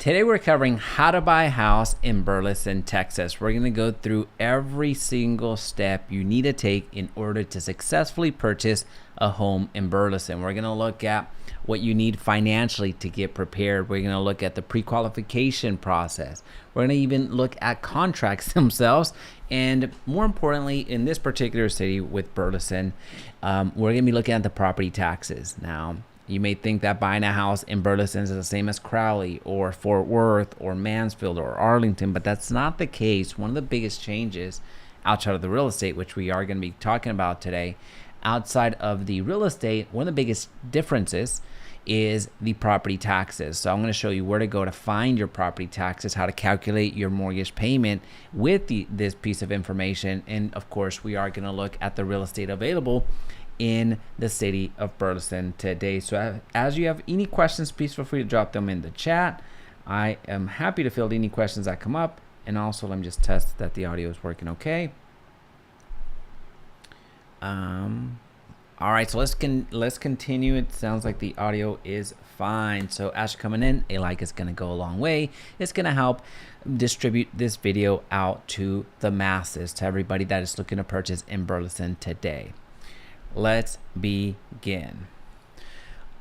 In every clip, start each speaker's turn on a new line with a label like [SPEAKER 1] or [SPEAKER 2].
[SPEAKER 1] Today we're covering how to buy a house in Burleson, Texas. We're going to go through every single step you need to take in order to successfully purchase a home in Burleson. We're going to look at what you need financially to get prepared. We're going to look at the pre-qualification process. We're going to even look at contracts themselves. And more importantly, in this particular city with Burleson, we're going to be looking at the property taxes. Now, you may think that buying a house in Burleson is the same as Crowley or Fort Worth or Mansfield or Arlington, but that's not the case. One of the biggest changes outside of the real estate, which we are going to be talking about today, outside of the real estate, one of the biggest differences is the property taxes. So I'm going to show you where to go to find your property taxes, how to calculate your mortgage payment with this piece of information. And of course, we are going to look at the real estate available in the city of Burleson today. So as you have any questions, please feel free to drop them in the chat. I am happy to field any questions that come up. And also, let me just test that the audio is working okay. All right, so let's continue. It sounds like the audio is fine. So as you're coming in, a like is going to go a long way. It's going to help distribute this video out to the masses, to everybody that is looking to purchase in Burleson today. Let's begin.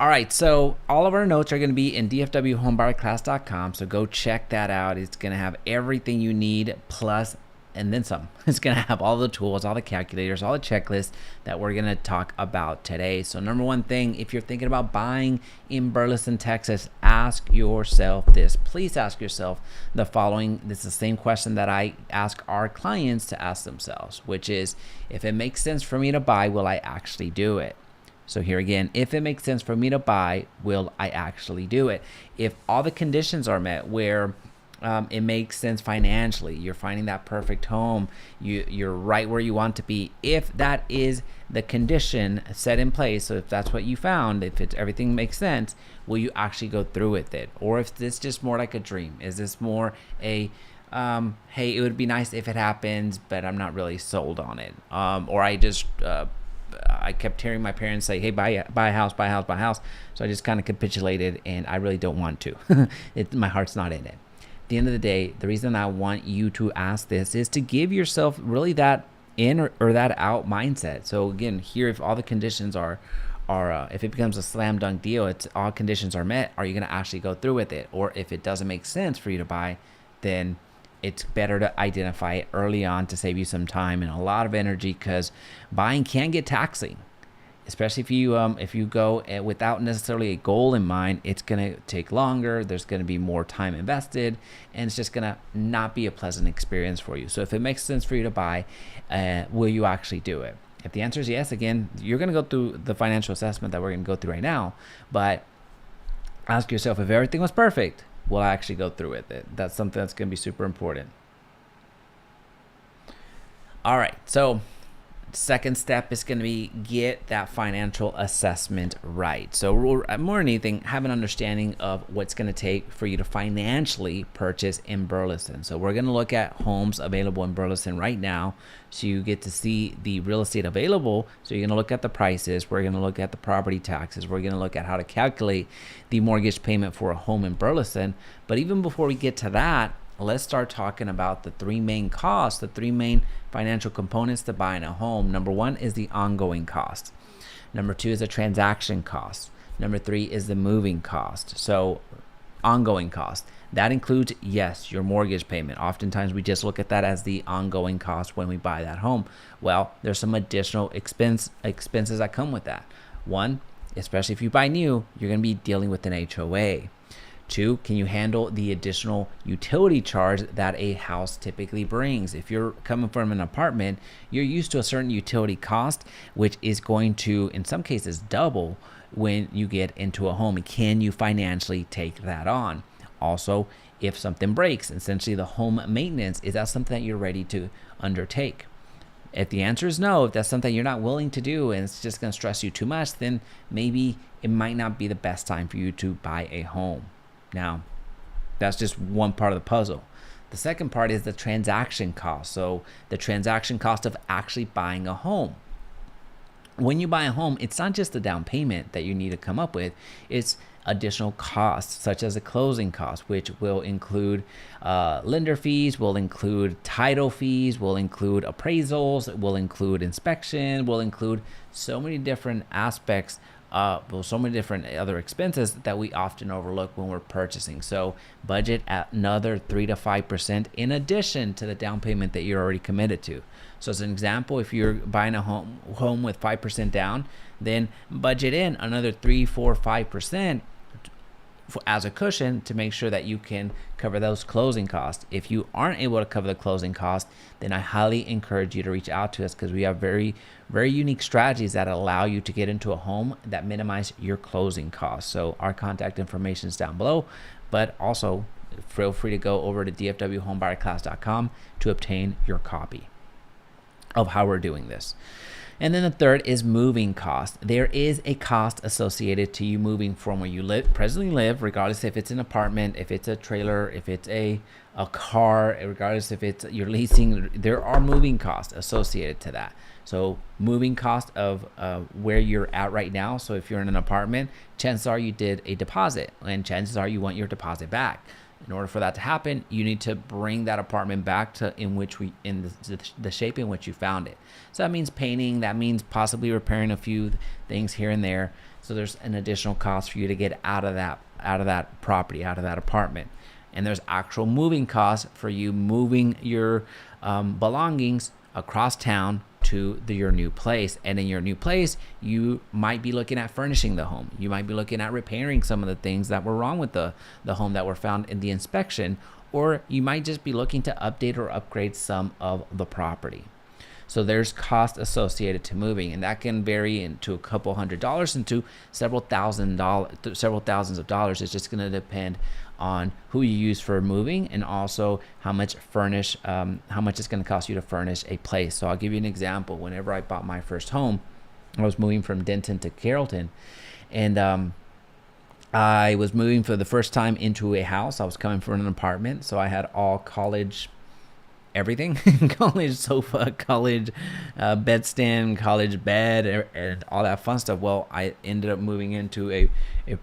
[SPEAKER 1] All right, so all of our notes are going to be in dfwhomebuyerclass.com, so go check that out. It's going to have everything you need plus and then some. It's going to have all the tools, all the calculators, all the checklists that we're going to talk about today. So number one thing, if you're thinking about buying in Burleson, Texas, ask yourself this. Please ask yourself the following. This is the same question that I ask our clients to ask themselves, which is, if it makes sense for me to buy, will I actually do it? So here again, if it makes sense for me to buy, will I actually do it? If all the conditions are met where it makes sense financially, you're finding that perfect home, you're right where you want to be. If that is the condition set in place, so if that's what you found, if everything makes sense, will you actually go through with it? Or if this just more like a dream, is this more a hey, it would be nice if it happens, but I'm not really sold on it. Or I kept hearing my parents say, hey, buy a house, buy a house, buy a house. So I just kind of capitulated, and I really don't want to. My heart's not in it. At the end of the day, the reason I want you to ask this is to give yourself really that in or that out mindset. So again, here, if all the conditions are if it becomes a slam dunk deal, it's all conditions are met, are you going to actually go through with it? Or if it doesn't make sense for you to buy, then it's better to identify it early on to save you some time and a lot of energy, because buying can get taxing. Especially if you go without necessarily a goal in mind, it's going to take longer. There's going to be more time invested, and it's just going to not be a pleasant experience for you. So if it makes sense for you to buy, will you actually do it? If the answer is yes, again, you're going to go through the financial assessment that we're going to go through right now. But ask yourself, if everything was perfect, will I actually go through with it? That's something that's going to be super important. All right, so second step is going to be get that financial assessment right. So more than anything, have an understanding of what's going to take for you to financially purchase in Burleson. So we're going to look at homes available in Burleson right now, so you get to see the real estate available. So you're going to look at the prices. We're going to look at the property taxes. We're going to look at how to calculate the mortgage payment for a home in Burleson. But even before we get to that, let's start talking about the three main costs, the three main financial components to buying a home. Number one is the ongoing cost. Number two is the transaction cost. Number three is the moving cost. So ongoing cost, that includes, yes, your mortgage payment. Oftentimes we just look at that as the ongoing cost when we buy that home. Well, there's some additional expenses that come with that. One, especially if you buy new, you're going to be dealing with an HOA. Two, can you handle the additional utility charge that a house typically brings? If you're coming from an apartment, you're used to a certain utility cost, which is going to, in some cases, double when you get into a home. Can you financially take that on? Also, if something breaks, essentially the home maintenance, is that something that you're ready to undertake? If the answer is no, if that's something you're not willing to do and it's just going to stress you too much, then maybe it might not be the best time for you to buy a home. Now, that's just one part of the puzzle. The second part is the transaction cost. So the transaction cost of actually buying a home. When you buy a home, it's not just the down payment that you need to come up with. It's additional costs, such as the closing costs, which will include lender fees, will include title fees, will include appraisals, will include inspection, will include so many different aspects, so many different other expenses that we often overlook when we're purchasing. So budget at another 3 to 5% in addition to the down payment that you're already committed to. So as an example, if you're buying a home with 5% down, then budget in another 3, 4, 5% as a cushion to make sure that you can cover those closing costs. If you aren't able to cover the closing costs, then I highly encourage you to reach out to us, because we have very, very unique strategies that allow you to get into a home that minimize your closing costs. So our contact information is down below, but also feel free to go over to dfwhomebuyerclass.com to obtain your copy of how we're doing this. And then the third is moving cost. There is a cost associated to you moving from where you presently live, regardless if it's an apartment, if it's a trailer, if it's a car, regardless if it's you're leasing. There are moving costs associated to that. So moving cost of where you're at right now. So if you're in an apartment, chances are you did a deposit, and chances are you want your deposit back. In order for that to happen, you need to bring that apartment back to in the shape in which you found it. So that means painting, that means possibly repairing a few things here and there. So there's an additional cost for you to get out of that property, out of that apartment. And there's actual moving costs for you moving your belongings across town to your new place. And in your new place, you might be looking at furnishing the home. You might be looking at repairing some of the things that were wrong with the home that were found in the inspection, or you might just be looking to update or upgrade some of the property. So there's cost associated to moving, and that can vary into a couple $100s into several thousands of dollars. It's just going to depend on who you use for moving, and also how much it's going to cost you to furnish a place. So I'll give you an example. Whenever I bought my first home, I was moving from Denton to Carrollton, and I was moving for the first time into a house. I was coming from an apartment, so I had all college everything, college sofa, college bedstand, college bed, and all that fun stuff. Well, I ended up moving into a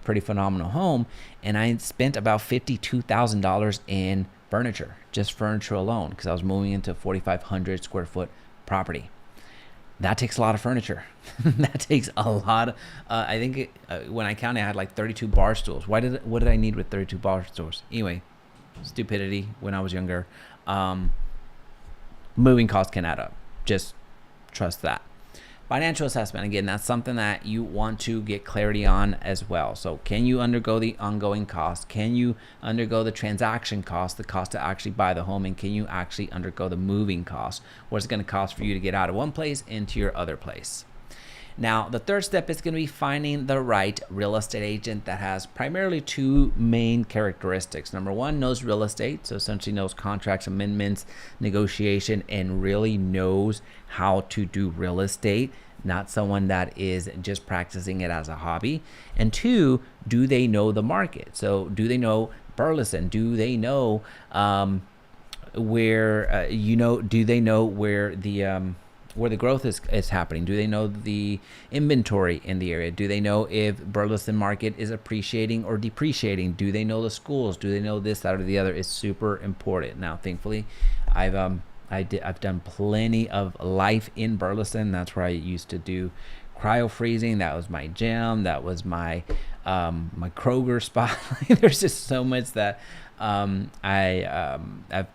[SPEAKER 1] pretty phenomenal home, and I spent about $52,000 in furniture, just furniture alone, because I was moving into a 4,500 square foot property. That takes a lot of furniture. That takes a lot. I think when I counted, I had like 32 bar stools. What did I need with 32 bar stools? Anyway, stupidity when I was younger. Moving costs can add up. Just trust that. Financial assessment, again, that's something that you want to get clarity on as well. So can you undergo the ongoing cost? Can you undergo the transaction cost, the cost to actually buy the home? And can you actually undergo the moving cost? What's it going to cost for you to get out of one place into your other place? Now, the third step is going to be finding the right real estate agent that has primarily two main characteristics. Number one, knows real estate, so essentially knows contracts, amendments, negotiation, and really knows how to do real estate, not someone that is just practicing it as a hobby. And two, do they know the market? So do they know Burleson? Do they know do they know where the growth is happening? Do they know the inventory in the area? Do they know if Burleson market is appreciating or depreciating? Do they know the schools? Do they know this, that, or the other? Is super important. Now, thankfully, I've done plenty of life in Burleson. That's where I used to do cryo freezing. That was my gym. That was my Kroger spot. There's just so much that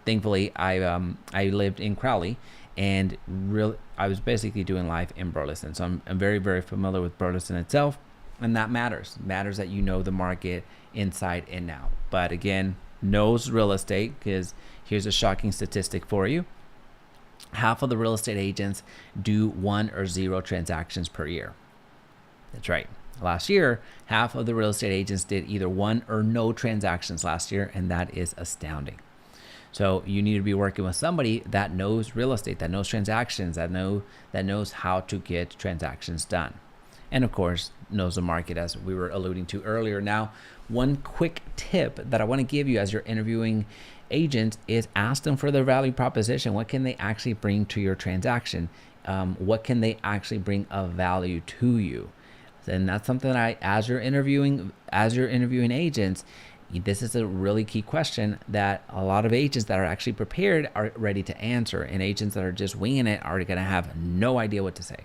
[SPEAKER 1] thankfully I lived in Crowley. And I was basically doing life in Burleson. So I'm very, very familiar with Burleson itself. And that matters. It matters that you know the market inside and out. But again, knows real estate, because here's a shocking statistic for you. Half of the real estate agents do 1 or 0 transactions per year. That's right. Last year, half of the real estate agents did either 1 or no transactions last year. And that is astounding. So you need to be working with somebody that knows real estate, that knows transactions, that knows how to get transactions done. And of course, knows the market, as we were alluding to earlier. Now, one quick tip that I want to give you as you're interviewing agents is ask them for their value proposition. What can they actually bring to your transaction? What can they actually bring of value to you? And that's something that as you're interviewing agents, this is a really key question that a lot of agents that are actually prepared are ready to answer, and agents that are just winging it are going to have no idea what to say.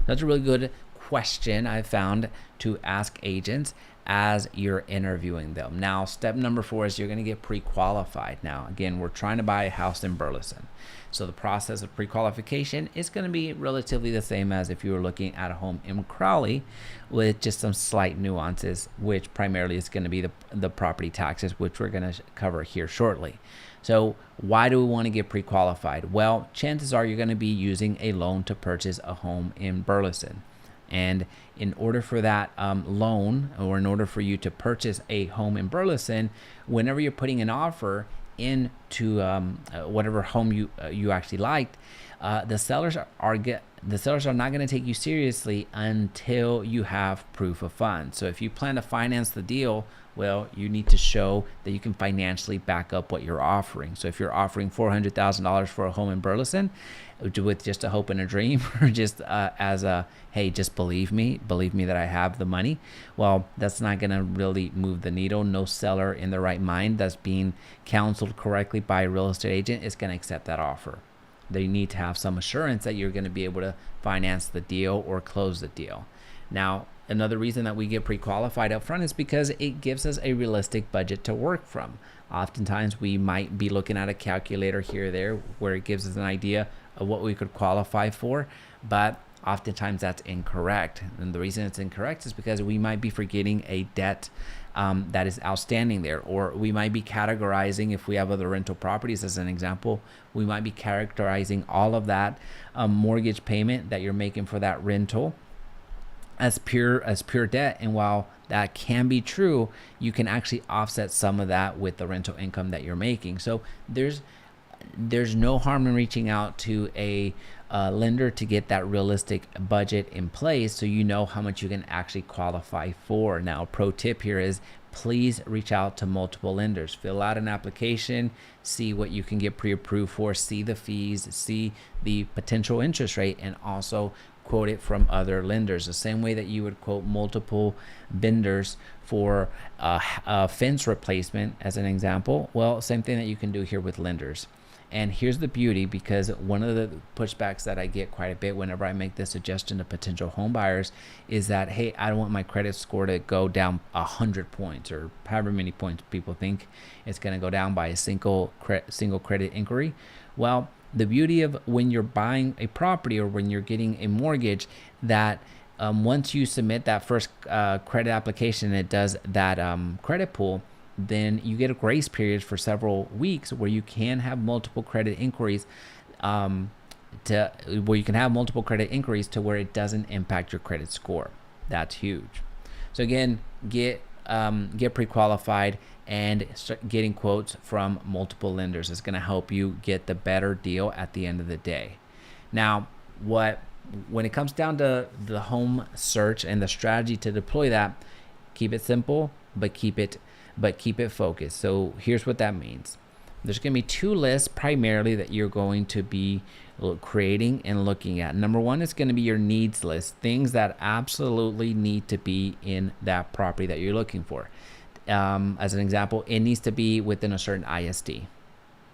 [SPEAKER 1] That's a really good question I've found to ask agents as you're interviewing them. Now, step number 4 is you're going to get pre-qualified. Now, again, we're trying to buy a house in Burleson. So the process of pre-qualification is going to be relatively the same as if you were looking at a home in Crowley, with just some slight nuances, which primarily is going to be the property taxes, which we're going to cover here shortly. So why do we want to get pre-qualified? Well, chances are you're going to be using a loan to purchase a home in Burleson. And in order for that loan, or in order for you to purchase a home in Burleson, whenever you're putting an offer into whatever home you actually liked, the sellers are not going to take you seriously until you have proof of funds. So if you plan to finance the deal, well, you need to show that you can financially back up what you're offering. So if you're offering $400,000 for a home in Burleson with just a hope and a dream, or just as a, hey, just believe me that I have the money, well, that's not going to really move the needle. No seller in the right mind that's being counseled correctly by a real estate agent is going to accept that offer. They need to have some assurance that you're going to be able to finance the deal or close the deal. Now, another reason that we get pre-qualified up front is because it gives us a realistic budget to work from. Oftentimes we might be looking at a calculator here or there where it gives us an idea of what we could qualify for, but oftentimes that's incorrect. And the reason it's incorrect is because we might be forgetting a debt that is outstanding there, or we might be categorizing, if we have other rental properties as an example, we might be characterizing all of that mortgage payment that you're making for that rental as pure debt. And while that can be true, you can actually offset some of that with the rental income that you're making. So there's no harm in reaching out to a lender to get that realistic budget in place, so you know how much you can actually qualify for. Now, pro tip here is please reach out to multiple lenders. Fill out an application, see what you can get pre-approved for, see the fees, see the potential interest rate, and also quote it from other lenders. The same way that you would quote multiple vendors for a fence replacement as an example, well, same thing that you can do here with lenders. And here's the beauty, because one of the pushbacks that I get quite a bit whenever I make this suggestion to potential home buyers is that, hey, I don't want my credit score to go down 100 points, or however many points people think it's going to go down by a single credit inquiry. Well, the beauty of when you're buying a property or when you're getting a mortgage, that once you submit that first credit application, it does that credit pull, then you get a grace period for several weeks where you can have multiple credit inquiries to where it doesn't impact your credit score. That's huge. So again, get pre-qualified and start getting quotes from multiple lenders. It's going to help you get the better deal at the end of the day. Now, when it comes down to the home search and the strategy to deploy that, keep it simple, but keep it focused. So here's what that means. There's going to be 2 lists primarily that you're going to be creating and looking at. Number 1 is going to be your needs list, things that absolutely need to be in that property that you're looking for. As an example, it needs to be within a certain ISD,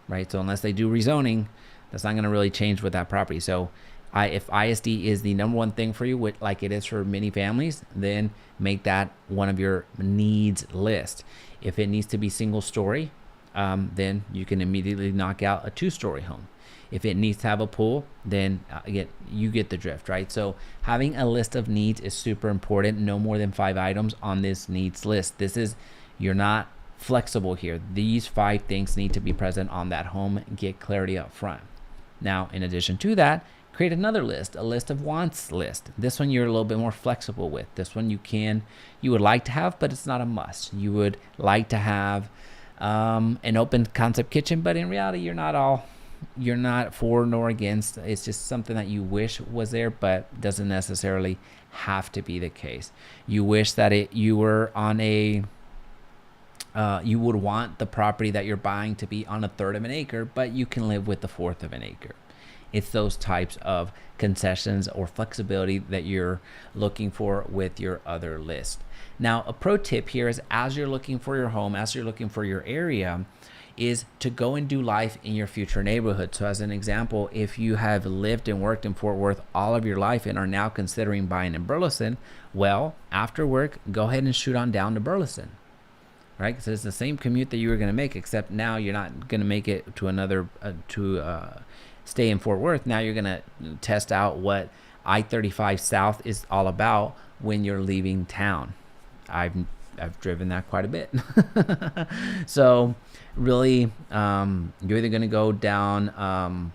[SPEAKER 1] right? So unless they do rezoning, that's not going to really change with that property. So if ISD is the number 1 thing for you, like it is for many families, then make that one of your needs list. If it needs to be single story, then you can immediately knock out a 2-story home. If it needs to have a pool, then you get the drift, right? So having a list of needs is super important. No more than 5 items on this needs list. You're not flexible here. These 5 things need to be present on that home. Get clarity up front. Now, in addition to that, create another list, a list of wants list. This one you're a little bit more flexible with. This one you would like to have, but it's not a must. You would like to have an open concept kitchen, but in reality, you're not for nor against. It's just something that you wish was there, but doesn't necessarily have to be the case. You wish that you were on you would want the property that you're buying to be on 1/3 of an acre, but you can live with 1/4 of an acre. It's those types of concessions or flexibility that you're looking for with your other list. Now, a pro tip here is, as you're looking for your home, as you're looking for your area, is to go and do life in your future neighborhood. So as an example, if you have lived and worked in Fort Worth all of your life and are now considering buying in Burleson, well, after work, go ahead and shoot on down to Burleson, right? Because it's the same commute that you were going to make, except now you're not going to make it to another, stay in Fort Worth. Now you're going to test out what I-35 South is all about when you're leaving town. I've driven that quite a bit. So really, you're either going to go down,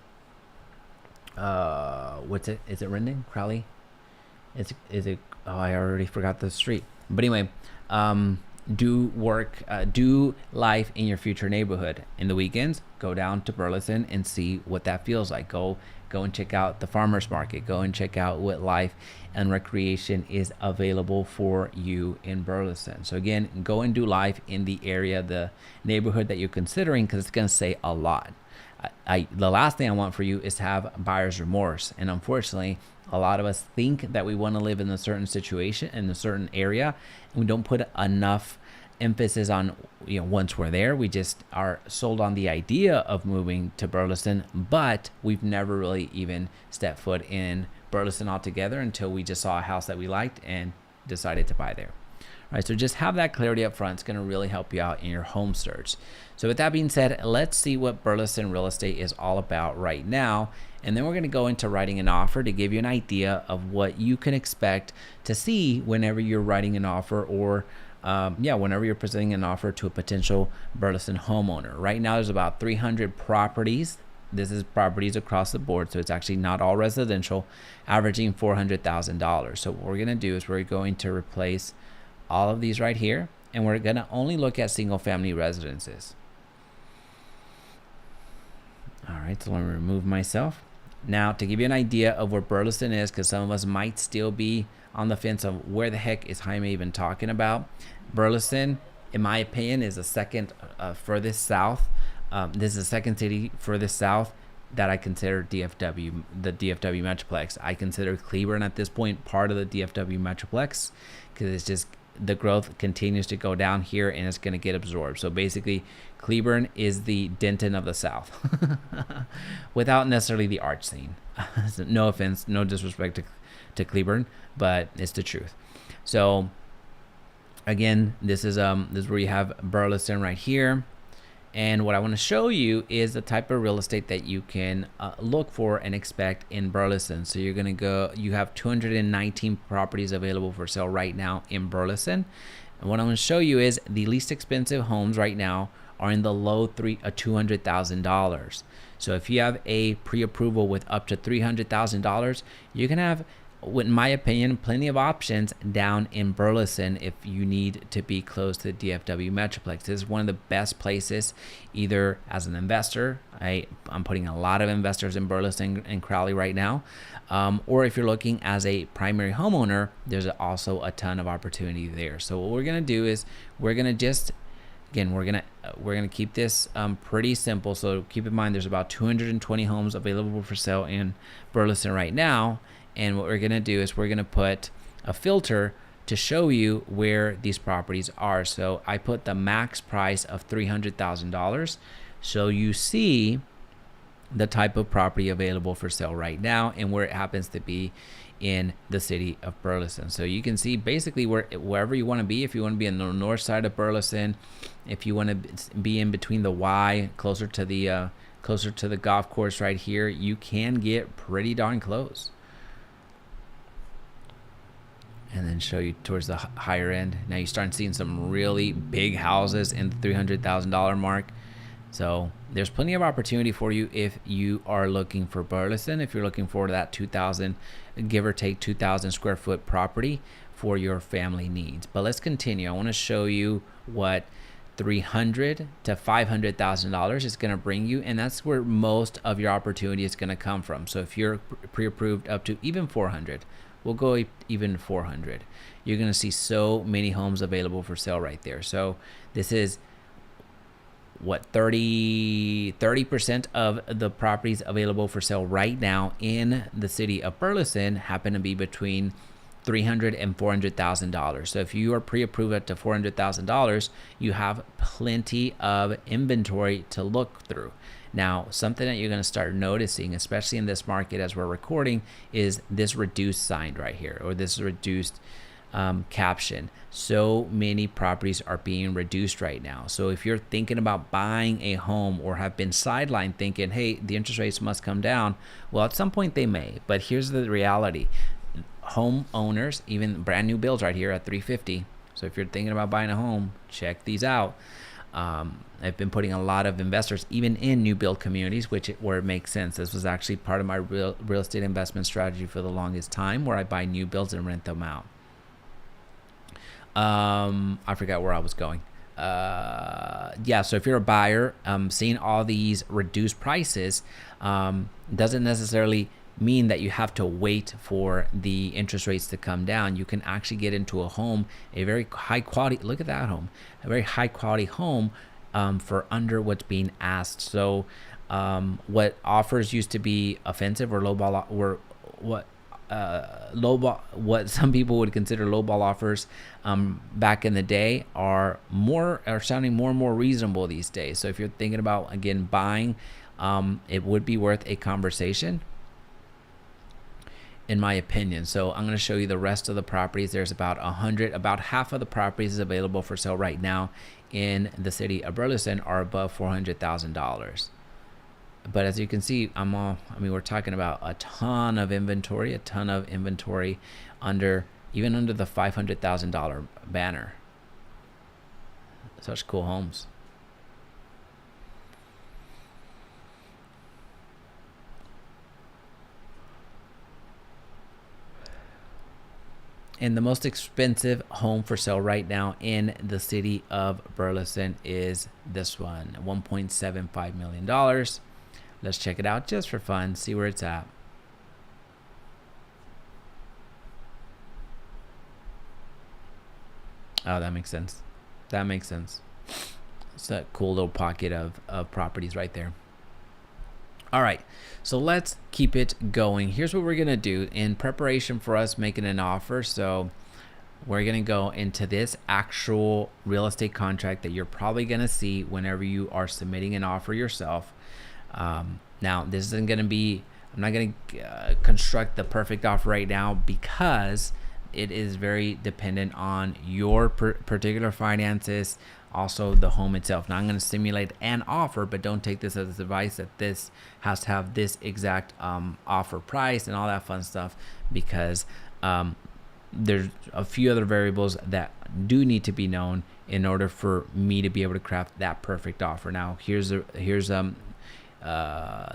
[SPEAKER 1] what's it? Is it Rendon? Crowley? Is it? Oh, I already forgot the street. But anyway, do life in your future neighborhood. In the weekends, go down to Burleson and see what that feels like. Go and check out the farmers market. Go and check out what life and recreation is available for you in Burleson. So again, go and do life in the area, the neighborhood that you're considering, because it's going to say a lot. The last thing I want for you is to have buyer's remorse. And unfortunately, a lot of us think that we want to live in a certain situation, in a certain area, and we don't put enough emphasis on, once we're there, we just are sold on the idea of moving to Burleson, but we've never really even stepped foot in Burleson altogether until we just saw a house that we liked and decided to buy there. All right, so just have that clarity up front. It's going to really help you out in your home search. So with that being said, let's see what Burleson real estate is all about right now. And then we're going to go into writing an offer to give you an idea of what you can expect to see whenever you're writing an offer, or whenever you're presenting an offer to a potential Burleson homeowner. Right now, there's about 300 properties. This is properties across the board, so it's actually not all residential, averaging $400,000. So what we're going to do is we're going to replace all of these right here, and we're going to only look at single family residences. All right, so let me remove myself. Now, to give you an idea of where Burleson is, because some of us might still be on the fence of where the heck is Jaime even talking about, Burleson, in my opinion, is the second furthest south. This is the second city furthest south that I consider DFW, the DFW Metroplex. I consider Cleburne at this point part of the DFW Metroplex, because it's just, the growth continues to go down here and it's going to get absorbed. So basically, Cleburne is the Denton of the South, without necessarily the art scene. No offense, no disrespect to Cleburne, but it's the truth. So again, this is where you have Burleson right here. And what I want to show you is the type of real estate that you can look for and expect in Burleson. So you're going to go, you have 219 properties available for sale right now in Burleson. And what I'm going to show you is the least expensive homes right now are in the low $200,000. So if you have a pre-approval with up to $300,000, you can have, in my opinion, plenty of options down in Burleson if you need to be close to the DFW Metroplex. This is one of the best places, either as an investor, I'm putting a lot of investors in Burleson and Crowley right now, or if you're looking as a primary homeowner, there's also a ton of opportunity there. So what we're gonna do is we're gonna just, again, we're gonna keep this pretty simple. So keep in mind, there's about 220 homes available for sale in Burleson right now. And what we're going to do is we're going to put a filter to show you where these properties are. So I put the max price of $300,000. So you see the type of property available for sale right now and where it happens to be in the city of Burleson. So you can see basically wherever you want to be. If you want to be in the north side of Burleson, if you want to be in between the Y, closer to the golf course right here, you can get pretty darn close. And then show you towards the higher end. Now you start seeing some really big houses in the $300,000 mark. So there's plenty of opportunity for you if you are looking for Burleson, if you're looking for that 2,000, give or take 2,000 square foot property for your family needs. But let's continue. I want to show you what $300,000 to $500,000 is going to bring you, and that's where most of your opportunity is going to come from. So if you're pre-approved up to even 400, we'll go even 400. You're going to see so many homes available for sale right there. So this is 30% of the properties available for sale right now in the city of Burleson happen to be between $300,000 and $400,000. So if you are pre-approved up to $400,000, you have plenty of inventory to look through. Now, something that you're going to start noticing, especially in this market as we're recording, is this reduced sign right here, or this reduced caption. So many properties are being reduced right now. So if you're thinking about buying a home or have been sidelined thinking, hey, the interest rates must come down, well, at some point they may. But here's the reality. Homeowners, even brand new builds right here at 350. So if you're thinking about buying a home, check these out. I've been putting a lot of investors even in new build communities, where it makes sense. This was actually part of my real estate investment strategy for the longest time, where I buy new builds and rent them out. I forgot where I was going. Yeah, so if you're a buyer, seeing all these reduced prices doesn't necessarily mean that you have to wait for the interest rates to come down. You can actually get into a home, a very high quality, look at that home, a very high quality home for under what's being asked. So what offers used to be offensive or lowball, or what some people would consider lowball offers back in the day are sounding more and more reasonable these days. So if you're thinking about, again, buying, it would be worth a conversation, in my opinion. So I'm going to show you the rest of the properties. There's about half of the properties available for sale right now in the city of Burleson are above $400,000. But as you can see, we're talking about a ton of inventory even under the $500,000 banner. Such cool homes. And the most expensive home for sale right now in the city of Burleson is this one, $1.75 million. Let's check it out just for fun, see where it's at. Oh, that makes sense. That makes sense. It's a cool little pocket of properties right there. All right, so let's keep it going. Here's what we're gonna do in preparation for us making an offer. So we're gonna go into this actual real estate contract that you're probably gonna see whenever you are submitting an offer yourself. Now, this isn't gonna be, I'm not gonna construct the perfect offer right now, because it is very dependent on your particular finances, also the home itself. Now I'm going to simulate an offer, but don't take this as advice that this has to have this exact offer price and all that fun stuff, because there's a few other variables that do need to be known in order for me to be able to craft that perfect offer. Now here's the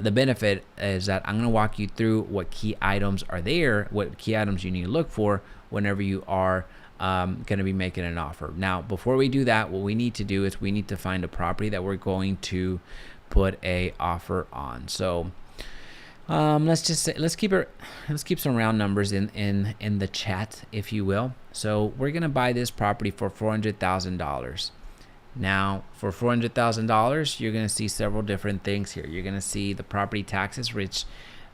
[SPEAKER 1] benefit is that I'm going to walk you through what key items are there, what key items you need to look for whenever you are going to be making an offer. Now, before we do that, what we need to do is we need to find a property that we're going to put a offer on. So let's just say, let's keep some round numbers in the chat, if you will. So we're going to buy this property for $400,000. Now, for $400,000, you're going to see several different things here. You're going to see the property taxes, which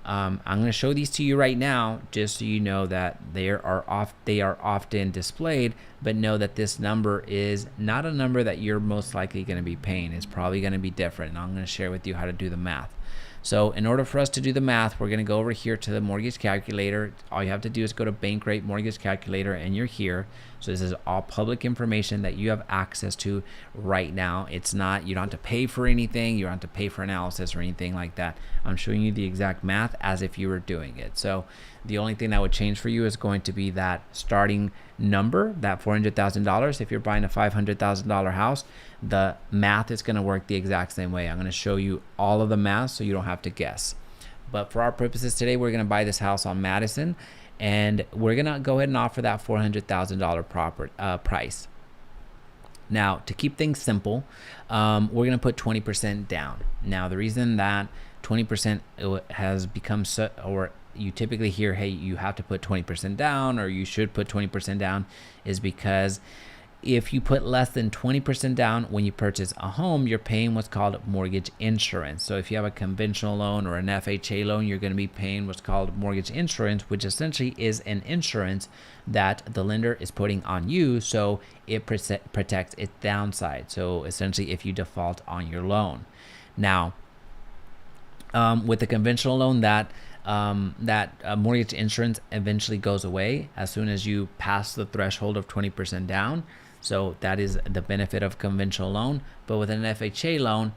[SPEAKER 1] I'm going to show these to you right now, just so you know that they are often displayed, but know that this number is not a number that you're most likely going to be paying. It's probably going to be different, and I'm going to share with you how to do the math. So in order for us to do the math, we're going to go over here to the mortgage calculator. All you have to do is go to Bankrate Mortgage Calculator, and you're here. So this is all public information that you have access to right now. It's not, you don't have to pay for anything. You don't have to pay for analysis or anything like that. I'm showing you the exact math as if you were doing it. So the only thing that would change for you is going to be that starting number, that $400,000. If you're buying a $500,000 house, the math is going to work the exact same way. I'm going to show you all of the math so you don't have to guess. But for our purposes today, we're going to buy this house on Madison, and we're going to go ahead and offer that $400,000 price. Now, to keep things simple, we're going to put 20% down. Now, the reason that 20% has become or you typically hear, hey, you have to put 20% down, or you should put 20% down, is because if you put less than 20% down when you purchase a home, you're paying what's called mortgage insurance. So if you have a conventional loan or an FHA loan, you're going to be paying what's called mortgage insurance, which essentially is an insurance that the lender is putting on you, so it protects its downside. So essentially, if you default on your loan. Now, with the conventional loan, that mortgage insurance eventually goes away as soon as you pass the threshold of 20% down. So that is the benefit of conventional loan. But with an FHA loan,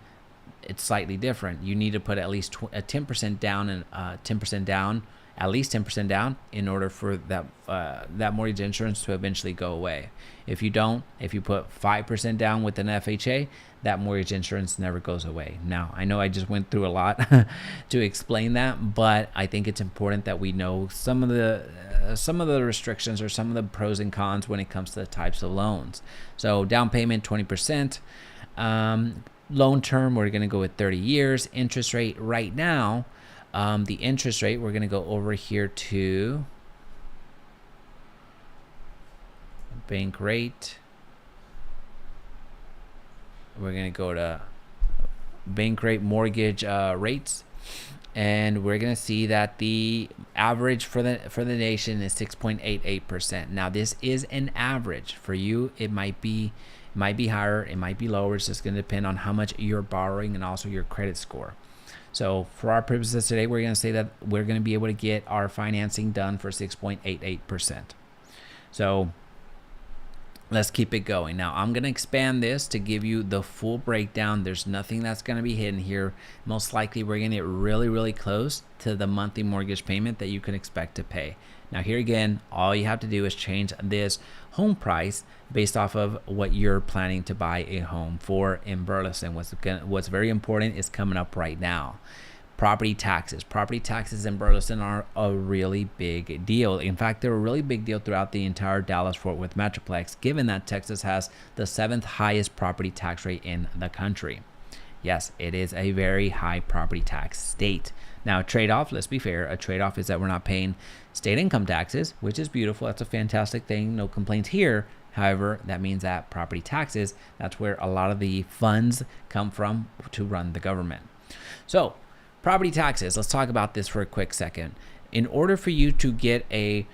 [SPEAKER 1] it's slightly different. You need to put at least 10% down and 10% down, at least 10% down, in order for that mortgage insurance to eventually go away. If you put 5% down with an FHA, that mortgage insurance never goes away. Now, I know I just went through a lot to explain that, but I think it's important that we know some of the restrictions or some of the pros and cons when it comes to the types of loans. So down payment 20%, loan term we're going to go with 30 years. Interest rate right now, the interest rate we're going to go over here to bank rate. We're going to go to bank rate mortgage rates, and we're going to see that the average for the nation is 6.88%. Now, this is an average. For you, it might be higher, it might be lower. It's just going to depend on how much you're borrowing and also your credit score. So for our purposes today, we're going to say that we're going to be able to get our financing done for 6.88%. So let's keep it going. Now, I'm going to expand this to give you the full breakdown. There's nothing that's going to be hidden here. Most likely, we're going to get really, really close to the monthly mortgage payment that you can expect to pay. Now, here again, all you have to do is change this home price based off of what you're planning to buy a home for in Burleson. What's very important is coming up right now. Property taxes. Property taxes in Burleson are a really big deal. In fact, they're a really big deal throughout the entire Dallas-Fort Worth Metroplex, given that Texas has the 7th highest property tax rate in the country. Yes, it is a very high property tax state. Now, a trade-off, let's be fair, a trade-off is that we're not paying state income taxes, which is beautiful. That's a fantastic thing. No complaints here. However, that means that property taxes, that's where a lot of the funds come from to run the government. So, property taxes, let's talk about this for a quick second. In order for you to get a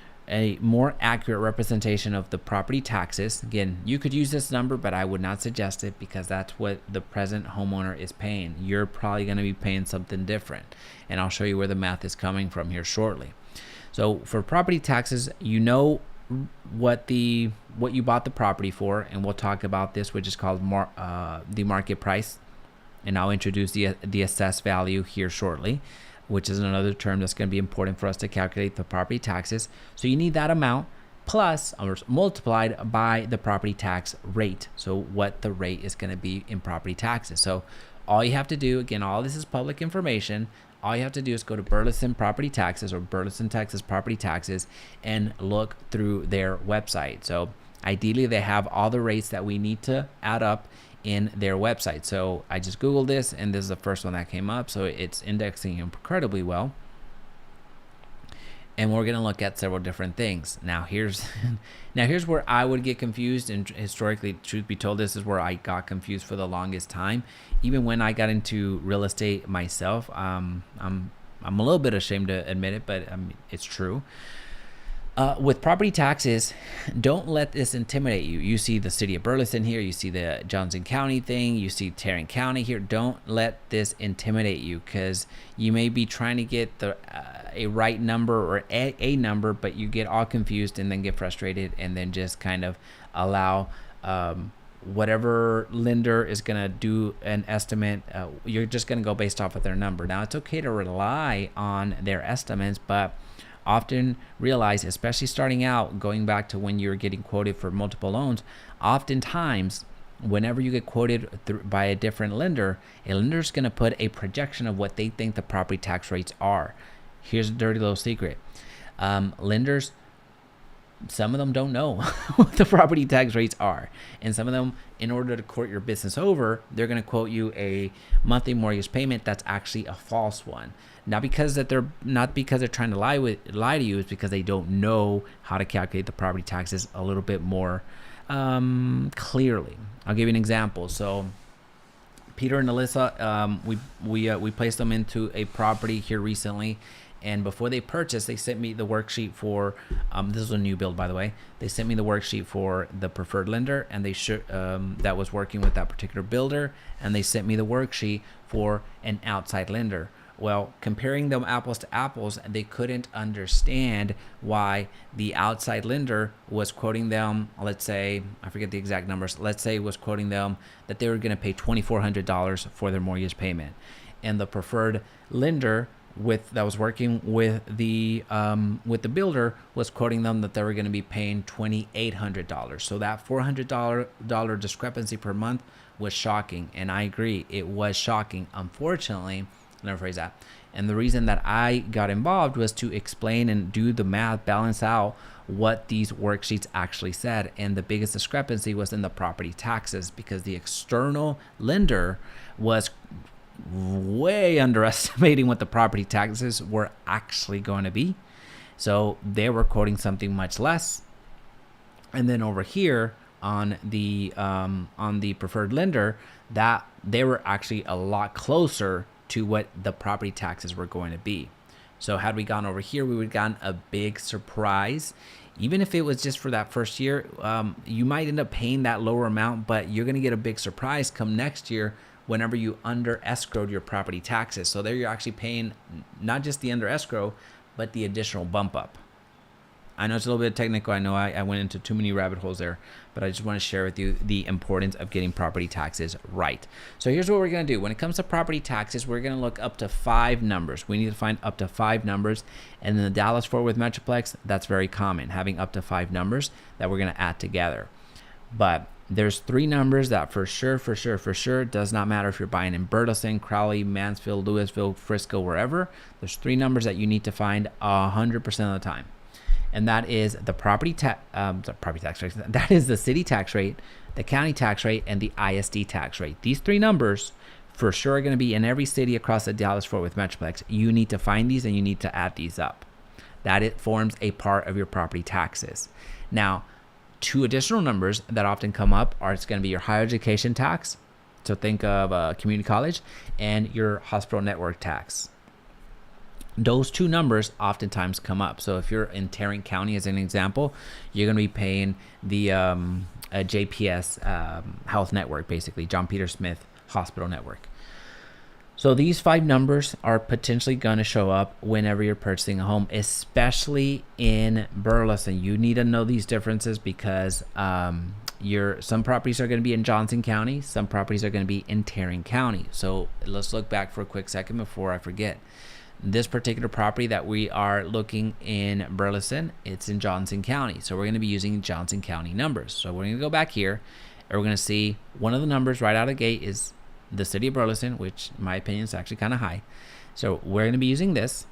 [SPEAKER 1] more accurate representation of the property taxes, again, you could use this number, but I would not suggest it because that's what the present homeowner is paying. You're probably going to be paying something different, and I'll show you where the math is coming from here shortly. So for property taxes, you know what you bought the property for, and we'll talk about this, which is called the market price. And I'll introduce the assessed value here shortly, which is another term that's going to be important for us to calculate the property taxes. So you need that amount plus or multiplied by the property tax rate. So what the rate is going to be in property taxes. So all you have to do, again, all this is public information. All you have to do is go to Burleson Property Taxes or Burleson, Texas Property Taxes and look through their website. So ideally, they have all the rates that we need to add up in their website. So I just Googled this, and this is the first one that came up. So it's indexing incredibly well. And we're going to look at several different things. Now here's where I would get confused, and historically, truth be told, this is where I got confused for the longest time. Even when I got into real estate myself, I'm a little bit ashamed to admit it, but it's true. With property taxes, don't let this intimidate you. You see the city of Burleson here, you see the Johnson County thing, you see Tarrant County here. Don't let this intimidate you, because you may be trying to get a right number or a number, but you get all confused and then get frustrated and then just kind of allow whatever lender is going to do an estimate. You're just going to go based off of their number. Now, it's okay to rely on their estimates, but often realize, especially starting out, going back to when you're getting quoted for multiple loans, oftentimes whenever you get quoted by a different lender, a lender's going to put a projection of what they think the property tax rates are. Here's a dirty little secret. Lenders, some of them don't know what the property tax rates are, and some of them, in order to court your business over, they're going to quote you a monthly mortgage payment that's actually a false one. Not because they're trying to lie to you, it's because they don't know how to calculate the property taxes a little bit more clearly. I'll give you an example. So Peter and Alyssa, we placed them into a property here recently, and before they purchased, they sent me the worksheet for this is a new build, by the way. They sent me the worksheet for the preferred lender, and they that was working with that particular builder, and they sent me the worksheet for an outside lender. Well, comparing them apples to apples, they couldn't understand why the outside lender was quoting them, let's say, I forget the exact numbers, let's say was quoting them that they were going to pay $2,400 for their mortgage payment. And the preferred lender that was working with the builder was quoting them that they were going to be paying $2,800. So that $400 discrepancy per month was shocking. And I agree, it was shocking. Unfortunately, let me phrase that. And the reason that I got involved was to explain and do the math, balance out what these worksheets actually said. And the biggest discrepancy was in the property taxes, because the external lender was way underestimating what the property taxes were actually going to be. So they were quoting something much less. And then over here on the preferred lender, that they were actually a lot closer to what the property taxes were going to be. So had we gone over here, we would have gotten a big surprise. Even if it was just for that first year, you might end up paying that lower amount, but you're going to get a big surprise come next year whenever you under escrowed your property taxes. So there you're actually paying not just the under escrow, but the additional bump up. I know it's a little bit technical. I know I went into too many rabbit holes there, but I just want to share with you the importance of getting property taxes right. So here's what we're going to do. When it comes to property taxes, we're going to look up to 5 numbers. We need to find up to 5 numbers. And in the Dallas-Fort Worth Metroplex, that's very common, having up to 5 numbers that we're going to add together. But there's 3 numbers that for sure, does not matter if you're buying in Burleson, Crowley, Mansfield, Louisville, Frisco, wherever. There's 3 numbers that you need to find 100% of the time. And that is the property tax rate. That is the city tax rate, the county tax rate, and the ISD tax rate. These 3 numbers for sure are going to be in every city across the Dallas-Fort Worth Metroplex. You need to find these and you need to add these up. That it forms a part of your property taxes. Now, 2 additional numbers that often come up are it's going to be your higher education tax. So think of community college, and your hospital network tax. Those 2 numbers oftentimes come up. So if you're in Tarrant County, as an example, you're going to be paying the JPS health network, basically John Peter Smith Hospital Network. So these 5 numbers are potentially going to show up whenever you're purchasing a home, especially in Burleson. You need to know these differences because some properties are going to be in Johnson County, some properties are going to be in Tarrant County. So let's look back for a quick second before I forget. This particular property that we are looking in Burleson, it's in Johnson County. So we're going to be using Johnson County numbers. So we're going to go back here, and we're going to see one of the numbers right out of the gate is the city of Burleson, which in my opinion is actually kind of high. So we're going to be using this,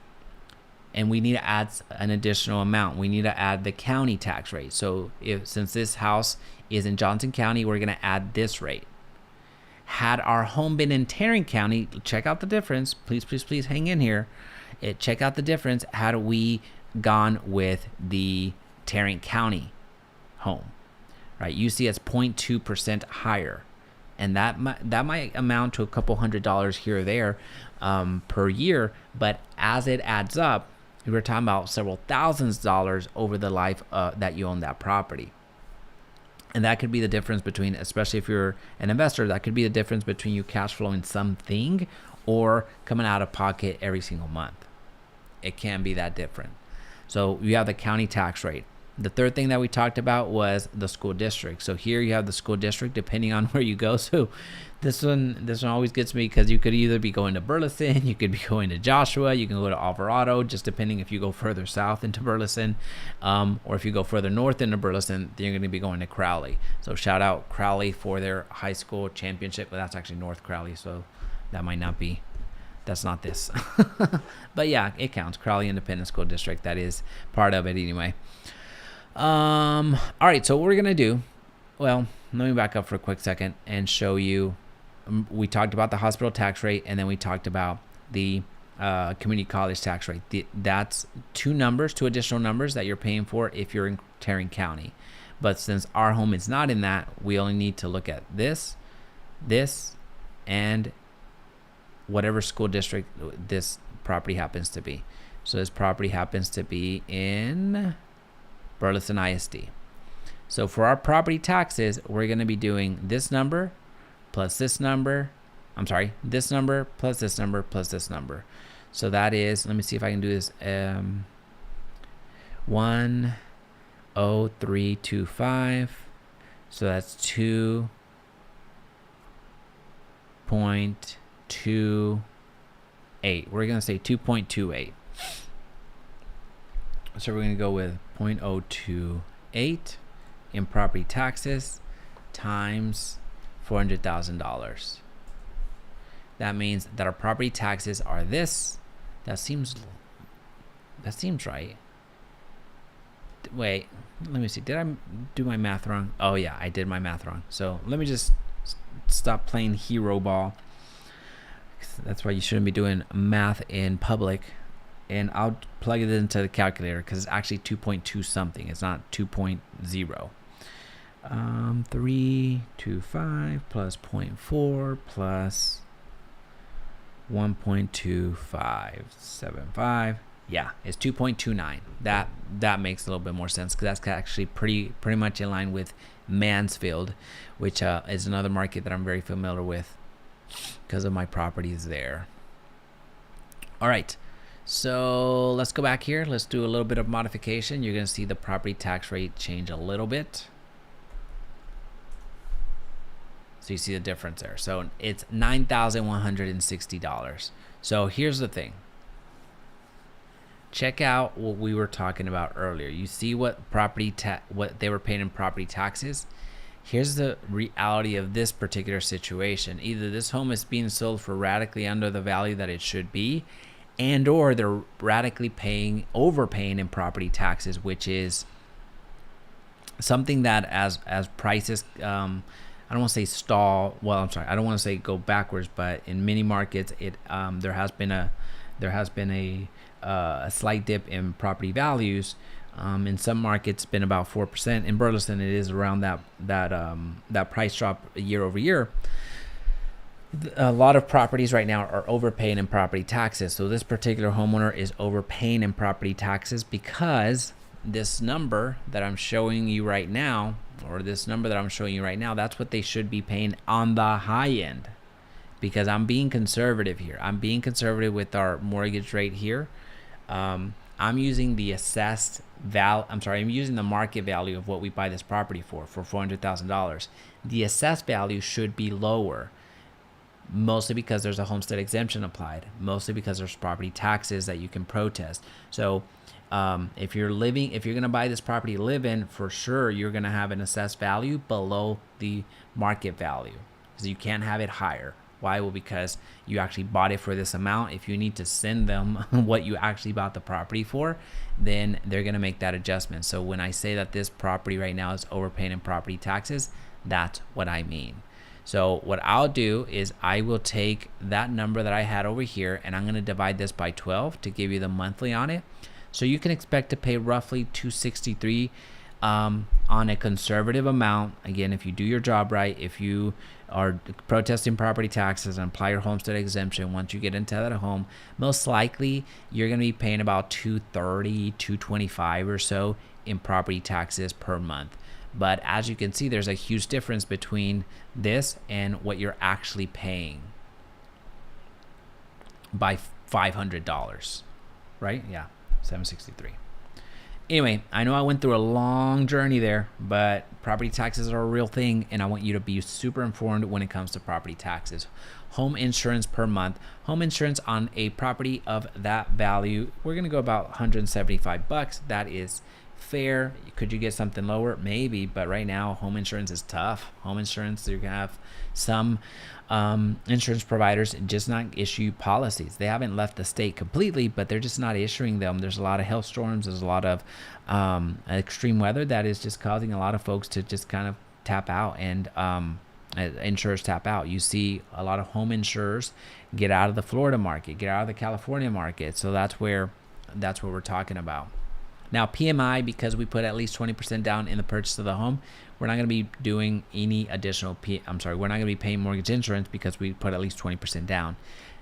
[SPEAKER 1] and we need to add an additional amount. We need to add the county tax rate. So since this house is in Johnson County, we're going to add this rate. Had our home been in Tarrant County, check out the difference. Please hang in here. Check out the difference had we gone with the Tarrant County home, right? You see it's 0.2% higher. And that might amount to a couple $100s here or there per year. But as it adds up, we're talking about several thousands of dollars over the life that you own that property. And that could be the difference between, especially if you're an investor, that could be the difference between you cash flowing something or coming out of pocket every single month. It can be that different. So you have the county tax rate. The third thing that we talked about was the school district. So here you have the school district depending on where you go. So this one always gets me because you could either be going to Burleson, you could be going to Joshua, you can go to Alvarado, just depending if you go further south into Burleson, or if you go further north into Burleson, then you're going to be going to Crowley. So shout out Crowley for their high school championship, but that's actually North Crowley, so that might not be. That's not this. But yeah, it counts. Crowley Independent School District, that is part of it anyway. All right, so what we're gonna do, well, let me back up for a quick second and show you. We talked about the hospital tax rate, and then we talked about the community college tax rate. That's 2 additional numbers that you're paying for if you're in Tarrant County. But since our home is not in that, we only need to look at this, and whatever school district this property happens to be. So this property happens to be in Burleson ISD. So for our property taxes, we're going to be doing this number plus this number. I'm sorry, this number plus this number plus this number. So that is, let me see if I can do this. 10325. So that's 2.28. We're going to say 2.28. So we're going to go with 0.028 in property taxes times $400,000. That means that our property taxes are this. That seems right. Wait, let me see. Did I do my math wrong? Oh yeah, I did my math wrong. So let me just stop playing hero ball. That's why you shouldn't be doing math in public. And I'll plug it into the calculator because it's actually 2.2 something. It's not 2.0. 325 plus 0.4 plus 1.2575. Yeah, it's 2.29. That makes a little bit more sense because that's actually pretty much in line with Mansfield, which is another market that I'm very familiar with because of my properties there. All right, so let's go back here. Let's do a little bit of modification. You're going to see the property tax rate change a little bit. So you see the difference there. So it's $9,160. So here's the thing. Check out what we were talking about earlier. You see what what they were paying in property taxes. Here's the reality of this particular situation. Either this home is being sold for radically under the value that it should be, and or they're radically overpaying in property taxes, which is something that as prices I don't want to say stall. Well, I'm sorry. I don't want to say go backwards, but in many markets, there has been a slight dip in property values. In some markets, it's been about 4%. In Burleson, it is around that price drop year over year. A lot of properties right now are overpaying in property taxes. So this particular homeowner is overpaying in property taxes because this number that I'm showing you right now, that's what they should be paying on the high end. Because I'm being conservative here. I'm being conservative with our mortgage rate here. I'm using the I'm using the market value of what we buy this property for $400,000. The assessed value should be lower, mostly because there's a homestead exemption applied, mostly because there's property taxes that you can protest. So if you're going to buy this property to live in, for sure you're going to have an assessed value below the market value because you can't have it higher. Why? Well, because you actually bought it for this amount. If you need to send them what you actually bought the property for, then they're going to make that adjustment. So when I say that this property right now is overpaying in property taxes, that's what I mean. So what I'll do is I will take that number that I had over here and I'm going to divide this by 12 to give you the monthly on it. So you can expect to pay roughly $263 on a conservative amount. Again, if you do your job right, if you are protesting property taxes and apply your homestead exemption, once you get into that home, most likely you're going to be paying about $230, $225 or so in property taxes per month. But as you can see, there's a huge difference between this and what you're actually paying by $500, right? Yeah. 763. Anyway, I know I went through a long journey there, but property taxes are a real thing, and I want you to be super informed when it comes to property taxes. Home insurance per month. Home insurance on a property of that value, we're going to go about $175. That is fair. Could you get something lower? Maybe, but right now home insurance is tough. Home insurance, you're going to have some insurance providers just not issue policies. They haven't left the state completely, but they're just not issuing them. There's a lot of hailstorms. There's a lot of extreme weather that is just causing a lot of folks to just kind of tap out, and insurers tap out. You see a lot of home insurers get out of the Florida market, get out of the California market. So that's where we're talking about. Now PMI, because we put at least 20% down in the purchase of the home, we're not going to be doing any additional we're not going to be paying mortgage insurance because we put at least 20% down.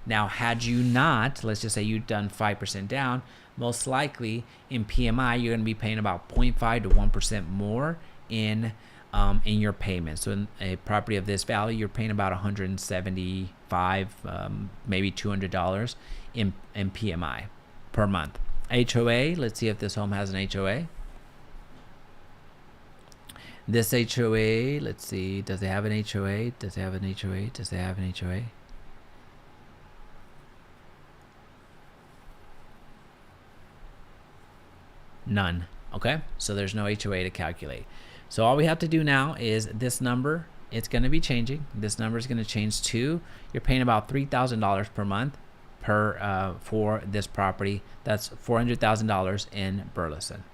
[SPEAKER 1] Now, had you not, let's just say you've done 5% down, most likely in PMI, you're going to be paying about 0.5 to 1% more in your payment. So in a property of this value, you're paying about $175, maybe $200 in PMI per month. HOA, let's see if this home has an HOA. This HOA, let's see, does it have an HOA? Does it have an HOA? Does it have an HOA? None. Okay, so there's no HOA to calculate. So all we have to do now is this number, it's going to be changing. This number is going to change to, you're paying about $3,000 per month for this property. That's $400,000 in Burleson.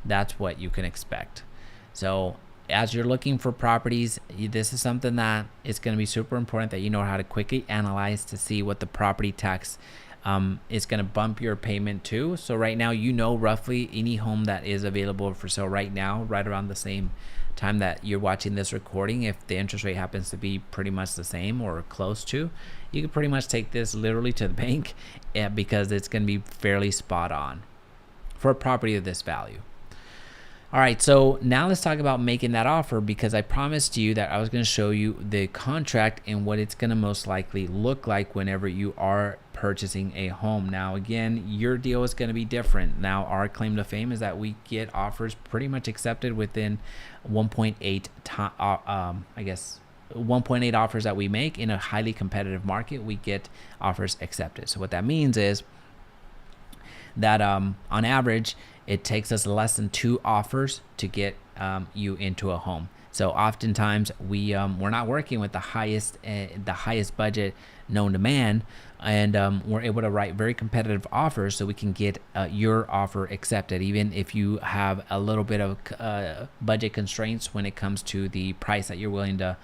[SPEAKER 1] That's what you can expect. So as you're looking for properties, this is something that is going to be super important, that you know how to quickly analyze to see what the property tax is going to bump your payment to. So right now, you know roughly any home that is available for sale right now, right around the same time that you're watching this recording, if the interest rate happens to be pretty much the same or close to, you can pretty much take this literally to the bank because it's going to be fairly spot on for a property of this value. All right, so now let's talk about making that offer, because I promised you that I was going to show you the contract and what it's going to most likely look like whenever you are purchasing a home. Now, again, your deal is going to be different. Now, our claim to fame is that we get offers pretty much accepted within 1.8 1.8 offers that we make in a highly competitive market. We get offers accepted. So what that means is that on average, it takes us less than 2 offers to get you into a home. So oftentimes we're not working with the highest budget known to man, and we're able to write very competitive offers so we can get your offer accepted, even if you have a little bit of budget constraints when it comes to the price that you're willing to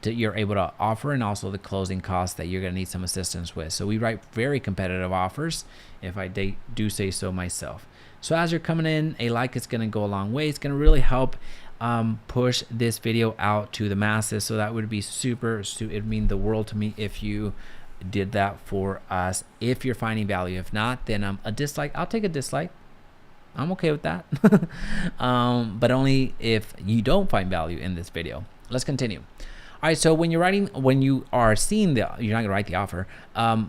[SPEAKER 1] you're able to offer, and also the closing costs that you're going to need some assistance with. So we write very competitive offers, if I do say so myself. So as you're coming in, a like is going to go a long way. It's going to really help push this video out to the masses. So that would be it would mean the world to me if you did that for us, if you're finding value. If not, then a dislike, I'll take a dislike. I'm okay with that. But only if you don't find value in this video. Let's continue. All right, so when you are seeing you're not gonna write the offer.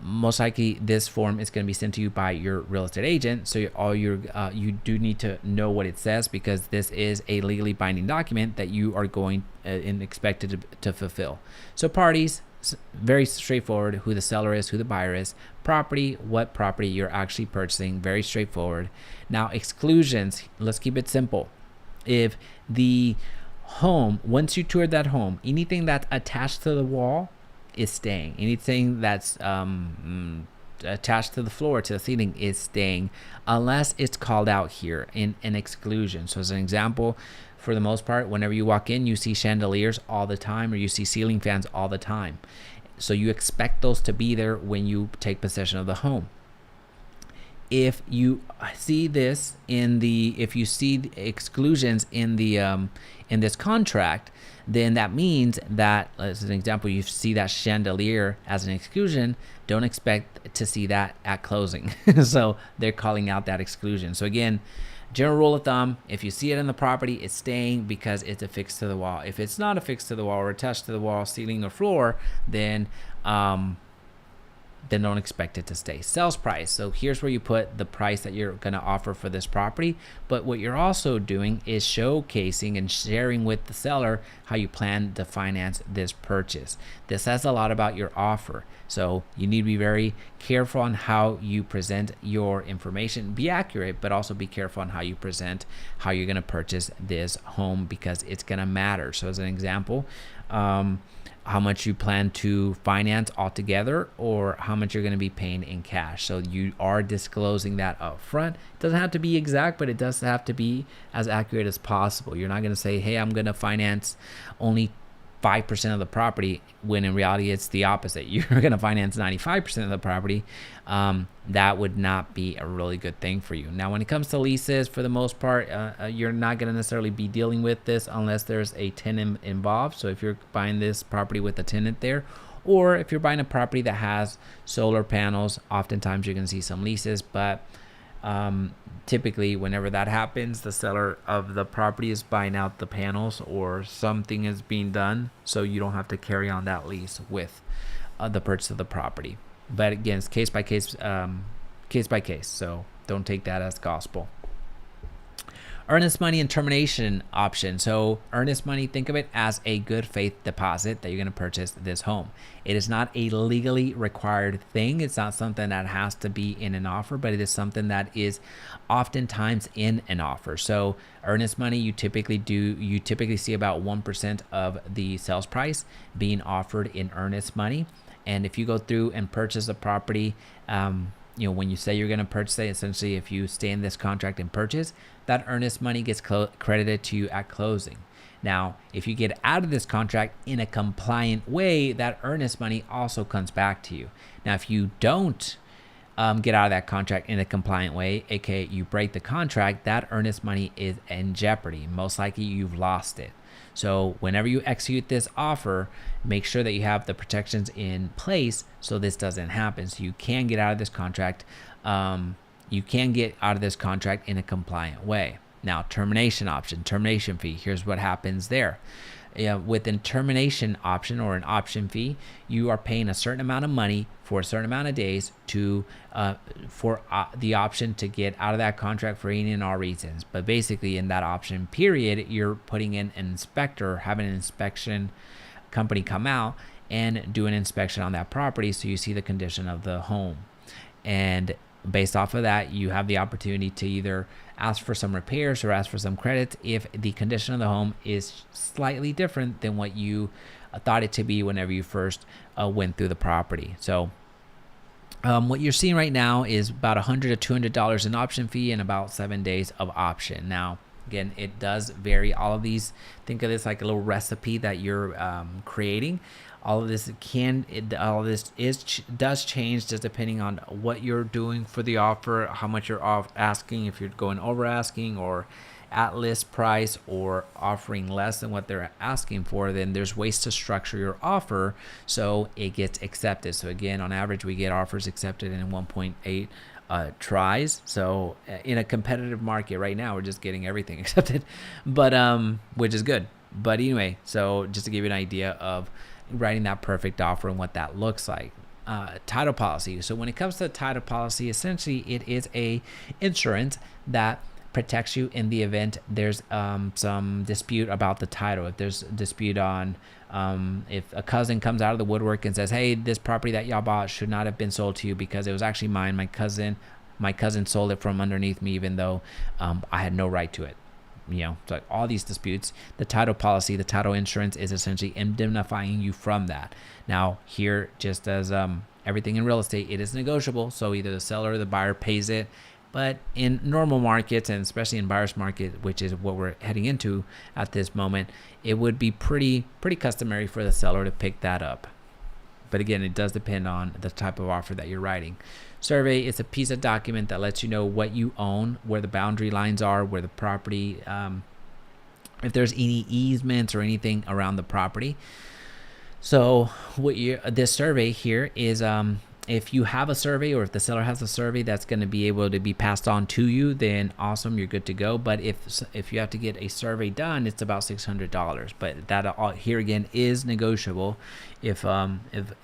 [SPEAKER 1] Most likely, this form is gonna be sent to you by your real estate agent. So you do need to know what it says, because this is a legally binding document that you are going and expected to fulfill. So parties, very straightforward. Who the seller is, who the buyer is. Property, what property you're actually purchasing. Very straightforward. Now exclusions. Let's keep it simple. If the home, once you toured that home, anything that's attached to the wall is staying. Anything that's attached to the floor, to the ceiling, is staying, unless it's called out here in an exclusion. So as an example, for the most part, whenever you walk in, you see chandeliers all the time, or you see ceiling fans all the time. So you expect those to be there when you take possession of the home. If you see this if you see the exclusions in this contract, then that means that, as an example, you see that chandelier as an exclusion, don't expect to see that at closing. So they're calling out that exclusion. So again, general rule of thumb, if you see it in the property, it's staying because it's affixed to the wall. If it's not affixed to the wall or attached to the wall, ceiling, or floor, then don't expect it to stay. Sales price. So here's where you put the price that you're going to offer for this property. But what you're also doing is showcasing and sharing with the seller how you plan to finance this purchase. This says a lot about your offer. So you need to be very careful on how you present your information. Be accurate, but also be careful on how you present how you're going to purchase this home, because it's going to matter. So as an example, how much you plan to finance altogether, or how much you're going to be paying in cash. So you are disclosing that up front. It doesn't have to be exact, but it does have to be as accurate as possible. You're not going to say, hey, I'm going to finance only 5% of the property, when in reality it's the opposite. You're going to finance 95% of the property. That would not be a really good thing for you. Now, when it comes to leases, for the most part, you're not going to necessarily be dealing with this unless there's a tenant involved. So if you're buying this property with a tenant there, or if you're buying a property that has solar panels, oftentimes you're going to see some leases. But typically, whenever that happens, the seller of the property is buying out the panels, or something is being done, so you don't have to carry on that lease with the purchase of the property. But again, it's case by case, so don't take that as gospel. Earnest money and termination option. So earnest money, think of it as a good faith deposit that you're going to purchase this home. It is not a legally required thing. It's not something that has to be in an offer, but it is something that is oftentimes in an offer. So earnest money, you typically see about 1% of the sales price being offered in earnest money. And if you go through and purchase a property, when you say you're going to purchase it, essentially, if you stay in this contract and purchase, that earnest money gets credited to you at closing. Now, if you get out of this contract in a compliant way, that earnest money also comes back to you. Now, if you don't get out of that contract in a compliant way, aka you break the contract, that earnest money is in jeopardy. Most likely, you've lost it. So whenever you execute this offer, make sure that you have the protections in place so this doesn't happen. So you can get out of this contract. You can get out of this contract in a compliant way. Now, termination option, termination fee. Here's what happens there. With a termination option or an option fee, you are paying a certain amount of money for a certain amount of days for the option to get out of that contract for any and all reasons. But basically, in that option period, you're putting in an inspector, having an inspection company come out and do an inspection on that property, so you see the condition of the home. And based off of that, you have the opportunity to either ask for some repairs or ask for some credits if the condition of the home is slightly different than what you thought it to be whenever you first went through the property. So what you're seeing right now is about $100 to $200 in option fee and about 7 days of option. Now, again, it does vary. All of these, think of this like a little recipe that you're creating. All of this does change just depending on what you're doing for the offer, how much you're asking, if you're going over asking or at list price or offering less than what they're asking for. Then there's ways to structure your offer so it gets accepted. So again, on average, we get offers accepted in 1.8 tries. So in a competitive market right now, we're just getting everything accepted, but which is good. But anyway, so just to give you an idea of writing that perfect offer and what that looks like. Title policy. So when it comes to title policy, essentially it is a insurance that protects you in the event there's some dispute about the title. If there's a dispute on if a cousin comes out of the woodwork and says, hey, this property that y'all bought should not have been sold to you because it was actually mine. My cousin sold it from underneath me, even though I had no right to it. So all these disputes, the title policy, the title insurance is essentially indemnifying you from that. Now here, just as everything in real estate, it is negotiable. So either the seller or the buyer pays it. But in normal markets, and especially in buyer's market, which is what we're heading into at this moment, it would be pretty customary for the seller to pick that up. But again, it does depend on the type of offer that you're writing. Survey is a piece of document that lets you know what you own, where the boundary lines are, where the property, if there's any easements or anything around the property. So this survey here is if you have a survey or if the seller has a survey that's going to be able to be passed on to you, then awesome, you're good to go. But if you have to get a survey done, it's about $600. But that here again is negotiable. If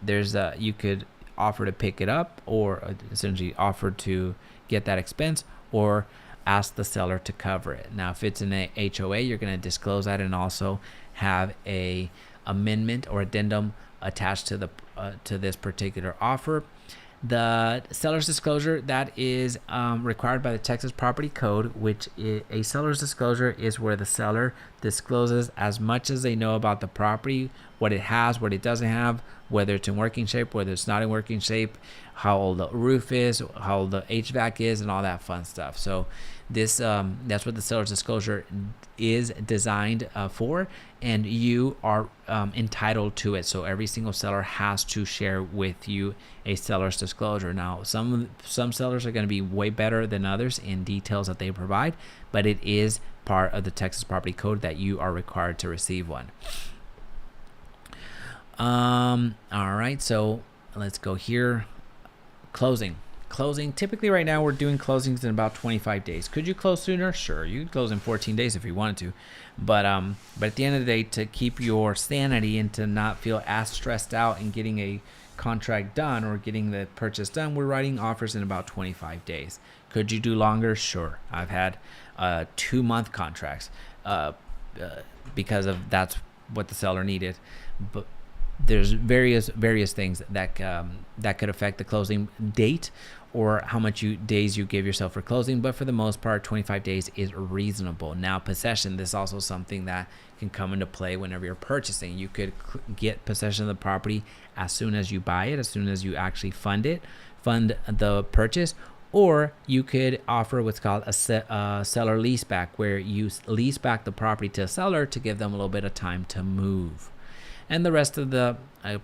[SPEAKER 1] there's you could offer to pick it up, or essentially offer to get that expense, or ask the seller to cover it. Now, if it's an HOA, you're going to disclose that and also have a amendment or addendum attached to the to this particular offer. The seller's disclosure, that is required by the Texas Property Code, which a seller's disclosure is where the seller discloses as much as they know about the property, what it has, what it doesn't have, whether it's in working shape, whether it's not in working shape, how old the roof is, how old the HVAC is, and all that fun stuff. So this that's what the seller's disclosure is designed for, and you are entitled to it. So every single seller has to share with you a seller's disclosure. Now, some sellers are going to be way better than others in details that they provide, but it is part of the Texas Property Code that you are required to receive one. All right, so let's go here. Closing. Typically right now we're doing closings in about 25 days. Could you close sooner? Sure, you could close in 14 days if you wanted to, but at the end of the day, to keep your sanity and to not feel as stressed out in getting a contract done or getting the purchase done, we're writing offers in about 25 days. Could you do longer? Sure. I've had 2-month contracts because of that's what the seller needed, but there's various things that could affect the closing date or how much days you give yourself for closing. But for the most part, 25 days is reasonable. Now, possession, this is also something that can come into play whenever you're purchasing. You could get possession of the property as soon as you buy it, as soon as you actually fund the purchase, or you could offer what's called a seller leaseback, where you lease back the property to a seller to give them a little bit of time to move. And the rest of the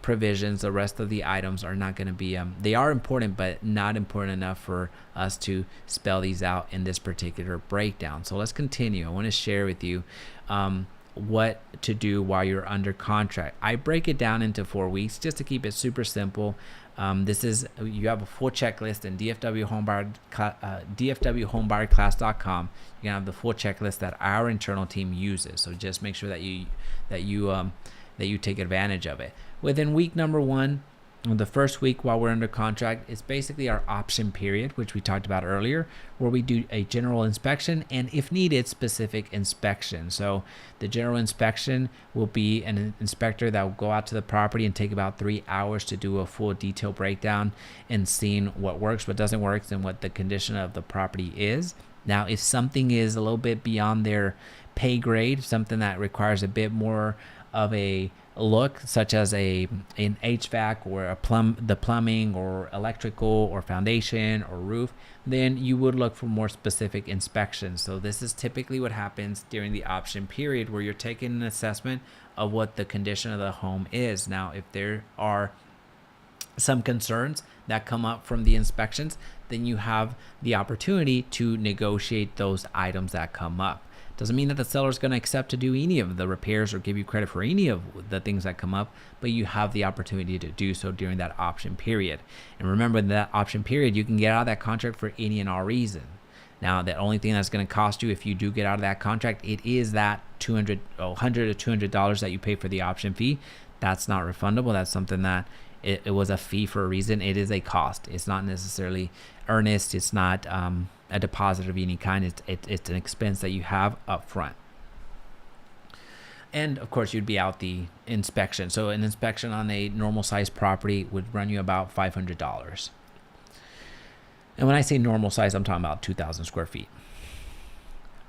[SPEAKER 1] provisions, the rest of the items are not going to be, they are important, but not important enough for us to spell these out in this particular breakdown. So let's continue. I want to share with you what to do while you're under contract. I break it down into 4 weeks just to keep it super simple. You have a full checklist in DFWHomebuyerClass.com. You can have the full checklist that our internal team uses. So just make sure that you take advantage of it. Within week number 1, the first week while we're under contract, is basically our option period, which we talked about earlier, where we do a general inspection and, if needed, specific inspection. So the general inspection will be an inspector that will go out to the property and take about 3 hours to do a full detail breakdown and seeing what works, what doesn't work, and what the condition of the property is. Now, if something is a little bit beyond their pay grade, something that requires a bit more of a look, such as an HVAC or the plumbing or electrical or foundation or roof, then you would look for more specific inspections. So this is typically what happens during the option period, where you're taking an assessment of what the condition of the home is. Now, if there are some concerns that come up from the inspections, then you have the opportunity to negotiate those items that come up. Doesn't mean that the seller is going to accept to do any of the repairs or give you credit for any of the things that come up, but you have the opportunity to do so during that option period. And remember, in that option period, you can get out of that contract for any and all reason. Now, the only thing that's going to cost you if you do get out of that contract, it is that $100 or $200 that you pay for the option fee. That's not refundable. That's something that it was a fee for a reason. It is a cost. It's not necessarily earnest. It's not a deposit of any kind. It's an expense that you have up front. And of course, you'd be out the inspection. So an inspection on a normal size property would run you about $500. And when I say normal size, I'm talking about 2,000 square feet.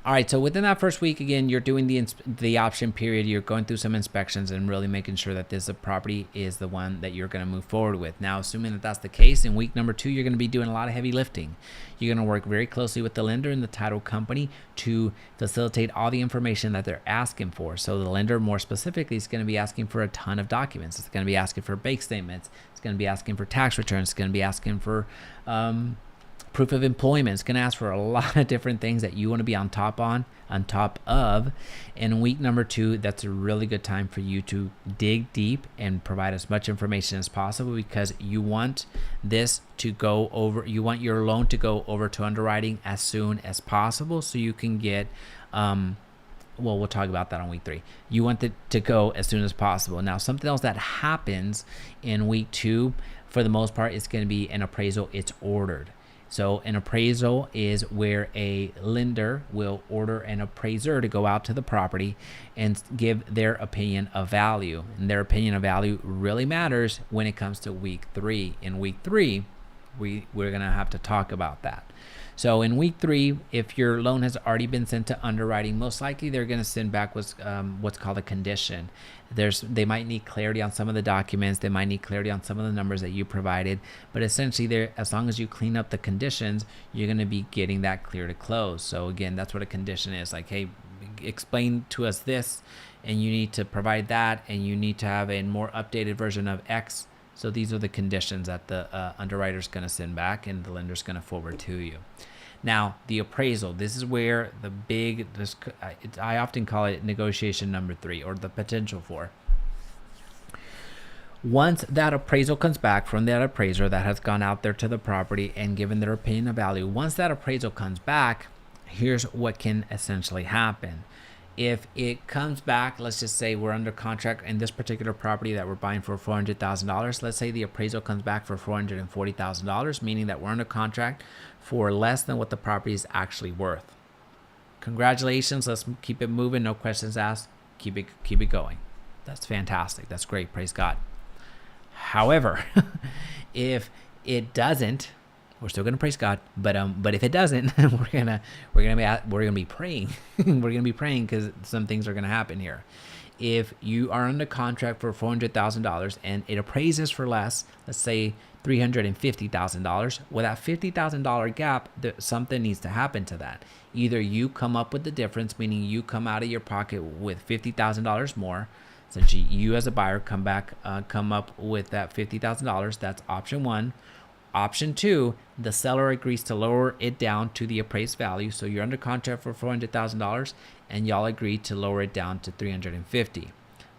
[SPEAKER 1] All right, so within that first week, again, you're doing the option period. You're going through some inspections and really making sure that this property is the one that you're going to move forward with. Now, assuming that that's the case, in week number 2, you're going to be doing a lot of heavy lifting. You're going to work very closely with the lender and the title company to facilitate all the information that they're asking for. So the lender, more specifically, is going to be asking for a ton of documents. It's going to be asking for bank statements. It's going to be asking for tax returns. It's going to be asking for proof of employment. It's going to ask for a lot of different things that you want to be on top of. In week number 2, that's a really good time for you to dig deep and provide as much information as possible, because you want this to go over, you want your loan to go over to underwriting as soon as possible, so you can get we'll talk about that on week 3. You want it to go as soon as possible. Now, something else that happens in week 2, for the most part, is going to be an appraisal. It's ordered. So an appraisal is where a lender will order an appraiser to go out to the property and give their opinion of value. And their opinion of value really matters when it comes to week 3. In week 3, we're going to have to talk about that. So in week 3, if your loan has already been sent to underwriting, most likely they're going to send back what's called a condition. They might need clarity on some of the documents. They might need clarity on some of the numbers that you provided. But essentially, as long as you clean up the conditions, you're going to be getting that clear to close. So again, that's what a condition is. Like, hey, explain to us this, and you need to provide that, and you need to have a more updated version of X. So these are the conditions that the underwriter's going to send back and the lender's going to forward to you. Now, the appraisal, this is where I often call it negotiation number 3, or the potential for. Once that appraisal comes back from that appraiser that has gone out there to the property and given their opinion of value, once that appraisal comes back, here's what can essentially happen. If it comes back, let's just say we're under contract in this particular property that we're buying for $400,000. Let's say the appraisal comes back for $440,000, meaning that we're under contract for less than what the property is actually worth. Congratulations. Let's keep it moving. No questions asked. Keep it going. That's fantastic. That's great. Praise God. However, if it doesn't, we're still gonna praise God, but if it doesn't, we're gonna be praying. We're gonna be praying because some things are gonna happen here. If you are under contract for $400,000 and it appraises for less, let's say $350,000, with that $50,000 gap, something needs to happen to that. Either you come up with the difference, meaning you come out of your pocket with $50,000 more. Since you as a buyer come up with that $50,000. That's option 1. Option 2, the seller agrees to lower it down to the appraised value. So you're under contract for $400,000 and y'all agree to lower it down to $350,000.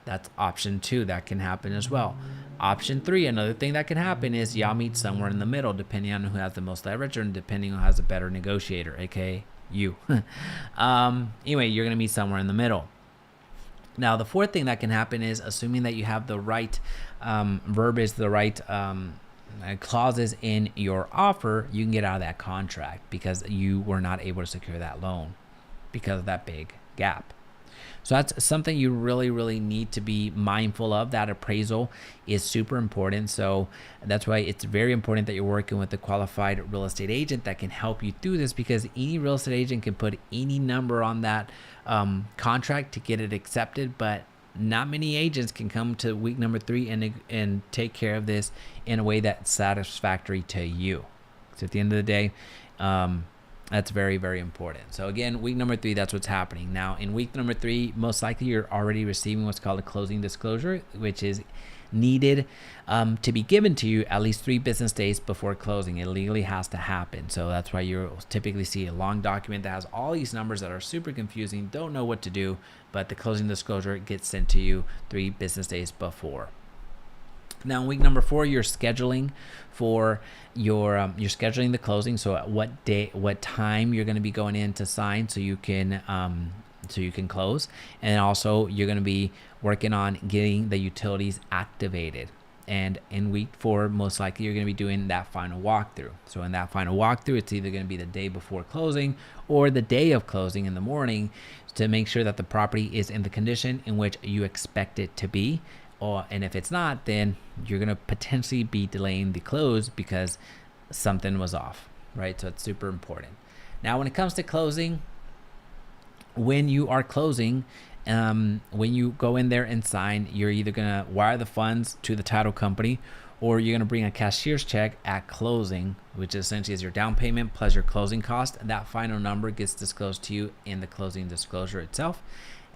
[SPEAKER 1] That's option 2. That can happen as well. Option 3, another thing that can happen is y'all meet somewhere in the middle, depending on who has the most leverage or depending on who has a better negotiator, aka you. Anyway, you're going to meet somewhere in the middle. Now, the fourth thing that can happen is, assuming that you have the right verbiage, the right clauses in your offer, you can get out of that contract because you were not able to secure that loan because of that big gap. So that's something you really, really need to be mindful of. That appraisal is super important. So that's why it's very important that you're working with a qualified real estate agent that can help you through this, because any real estate agent can put any number on that contract to get it accepted, but not many agents can come to week number 3 and take care of this in a way that's satisfactory to you. So at the end of the day, that's very, very important. So again, week number 3, that's what's happening. Now in week number 3, most likely you're already receiving what's called a closing disclosure, which is needed to be given to you at least 3 business days before closing. It legally has to happen. So that's why you'll typically see a long document that has all these numbers that are super confusing, don't know what to do, but the closing disclosure gets sent to you 3 business days before. Now, in week number 4, you're scheduling for you're scheduling the closing. So at what time you're going to be going in to sign, so you can close, and also you're going to be working on getting the utilities activated. And in week 4, most likely you're going to be doing that final walkthrough. So in that final walkthrough, it's either going to be the day before closing or the day of closing in the morning to make sure that the property is in the condition in which you expect it to be. And if it's not, then you're going to potentially be delaying the close because something was off, right? So it's super important. Now, when it comes to closing, when you are closing, when you go in there and sign, you're either going to wire the funds to the title company, or you're going to bring a cashier's check at closing, which essentially is your down payment plus your closing cost. That final number gets disclosed to you in the closing disclosure itself.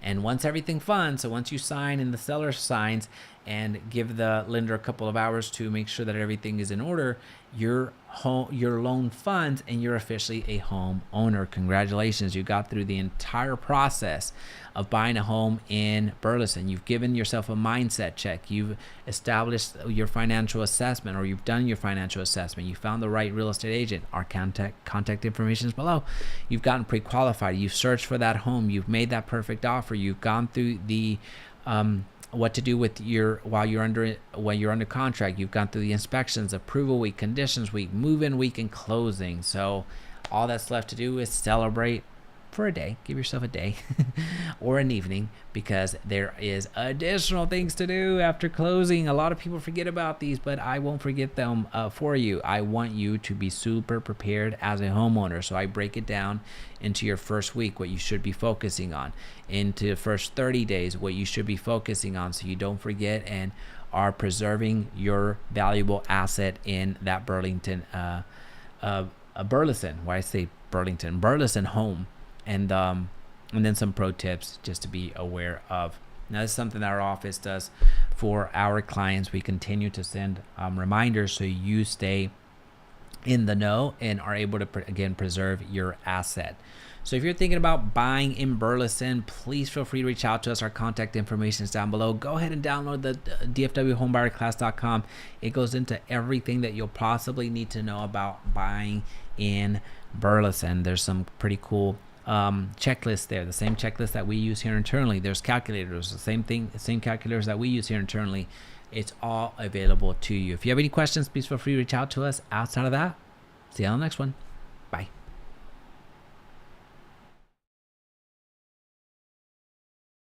[SPEAKER 1] And once everything funds, so once you sign and the seller signs and give the lender a couple of hours to make sure that everything is in order, your loan funds and you're officially a home owner. Congratulations, you got through the entire process of buying a home in Burleson. You've given yourself a mindset check. You've established your financial assessment, or you've done your financial assessment. You found the right real estate agent. Our contact information is below. You've gotten pre-qualified. You've searched for that home. You've made that perfect offer. You've gone through the what to do with while you're under contract. You've gone through the inspections, approval week, conditions week, move-in week, and closing. So all that's left to do is celebrate for a day. Give yourself a day or an evening, because there is additional things to do after closing. A lot of people forget about these, but I won't forget them for you. I want you to be super prepared as a homeowner. So I break it down into your first week, what you should be focusing on, into the first 30 days, what you should be focusing on, so you don't forget and are preserving your valuable asset in that Burlington, Burleson. Why I say Burlington, Burleson home. And then some pro tips just to be aware of. Now, this is something that our office does for our clients. We continue to send reminders so you stay in the know and are able to, again, preserve your asset. So if you're thinking about buying in Burleson, please feel free to reach out to us. Our contact information is down below. Go ahead and download the DFWHomebuyerClass.com. It goes into everything that you'll possibly need to know about buying in Burleson. There's some pretty cool checklist there, the same checklist that we use here internally. There's calculators, the same thing, the same calculators that we use here internally. It's all available to you. If you have any questions, please feel free to reach out to us. Outside of that, see you on the next one.